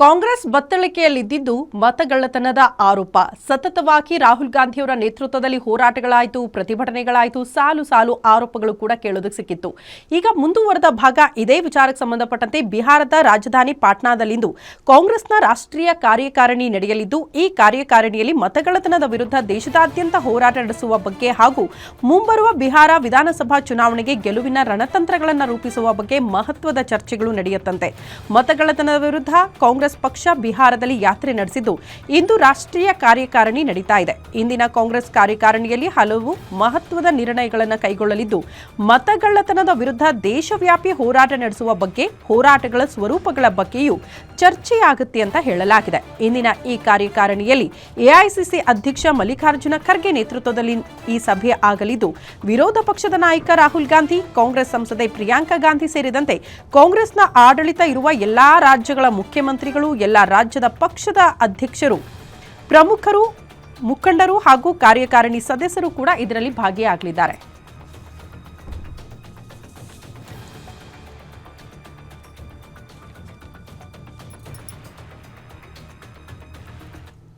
ಕಾಂಗ್ರೆಸ್ ಬತ್ತಳಿಕೆಯಲ್ಲಿದ್ದು ಮತಗಳ್ಳತನದ ಆರೋಪ ಸತತವಾಗಿ ರಾಹುಲ್ ಗಾಂಧಿಯವರ ನೇತೃತ್ವದಲ್ಲಿ ಹೋರಾಟಗಳಾಯಿತು, ಪ್ರತಿಭಟನೆಗಳಾಯಿತು, ಸಾಲು ಸಾಲು ಆರೋಪಗಳು ಕೂಡ ಕೇಳೋದಕ್ಕೆ ಸಿಕ್ಕಿತ್ತು. ಈಗ ಮುಂದುವರೆದ ಭಾಗ ಇದೇ ವಿಚಾರಕ್ಕೆ ಸಂಬಂಧಪಟ್ಟಂತೆ ಬಿಹಾರದ ರಾಜಧಾನಿ ಪಾಟ್ನಾದಲ್ಲಿಂದು ಕಾಂಗ್ರೆಸ್ನ ರಾಷ್ಟ್ರೀಯ ಕಾರ್ಯಕಾರಿಣಿ ನಡೆಯಲಿದ್ದು, ಈ ಕಾರ್ಯಕಾರಿಣಿಯಲ್ಲಿ ಮತಗಳ್ಳತನದ ವಿರುದ್ಧ ದೇಶದಾದ್ಯಂತ ಹೋರಾಟ ನಡೆಸುವ ಬಗ್ಗೆ ಹಾಗೂ ಮುಂಬರುವ ಬಿಹಾರ ವಿಧಾನಸಭಾ ಚುನಾವಣೆಗೆ ಗೆಲುವಿನ ರಣತಂತ್ರಗಳನ್ನು ರೂಪಿಸುವ ಬಗ್ಗೆ ಮಹತ್ವದ ಚರ್ಚೆಗಳು ನಡೆಯುತ್ತಂತೆ. ಮತಗಳ್ಳತನದ ವಿರುದ್ಧ ಕಾಂಗ್ರೆಸ್ ಪಕ್ಷ ಬಿಹಾರದಲ್ಲಿ ಯಾತ್ರೆ ನಡೆಸಿದ್ದು, ಇಂದು ರಾಷ್ಟ್ರೀಯ ಕಾರ್ಯಕಾರಿಣಿ ನಡೀತಾ ಇದೆ. ಇಂದಿನ ಕಾಂಗ್ರೆಸ್ ಕಾರ್ಯಕಾರಿಣಿಯಲ್ಲಿ ಹಲವು ಮಹತ್ವದ ನಿರ್ಣಯಗಳನ್ನು ಕೈಗೊಳ್ಳಲಿದ್ದು, ಮತಗಳ್ಳತನದ ವಿರುದ್ಧ ದೇಶವ್ಯಾಪಿ ಹೋರಾಟ ನಡೆಸುವ ಬಗ್ಗೆ, ಹೋರಾಟಗಳ ಸ್ವರೂಪಗಳ ಬಗ್ಗೆಯೂ ಚರ್ಚೆಯಾಗುತ್ತೆ ಅಂತ ಹೇಳಲಾಗಿದೆ. ಇಂದಿನ ಈ ಕಾರ್ಯಕಾರಿಣಿಯಲ್ಲಿ ಎಐಸಿಸಿ ಅಧ್ಯಕ್ಷ ಮಲ್ಲಿಕಾರ್ಜುನ ಖರ್ಗೆ ನೇತೃತ್ವದಲ್ಲಿ ಈ ಸಭೆ ಆಗಲಿದ್ದು, ವಿರೋಧ ಪಕ್ಷದ ನಾಯಕ ರಾಹುಲ್ ಗಾಂಧಿ, ಕಾಂಗ್ರೆಸ್ ಸಂಸದೆ ಪ್ರಿಯಾಂಕಾ ಗಾಂಧಿ ಸೇರಿದಂತೆ ಕಾಂಗ್ರೆಸ್ನ ಆಡಳಿತ ಇರುವ ಎಲ್ಲಾ ರಾಜ್ಯಗಳ ಮುಖ್ಯಮಂತ್ರಿಗಳು, ಎಲ್ಲ ರಾಜ್ಯದ ಪಕ್ಷದ ಅಧ್ಯಕ್ಷರು, ಪ್ರಮುಖರು, ಮುಖಂಡರು ಹಾಗೂ ಕಾರ್ಯಕಾರಿಣಿ ಸದಸ್ಯರು ಕೂಡ ಇದರಲ್ಲಿ ಭಾಗಿಯಾಗಲಿದ್ದಾರೆ.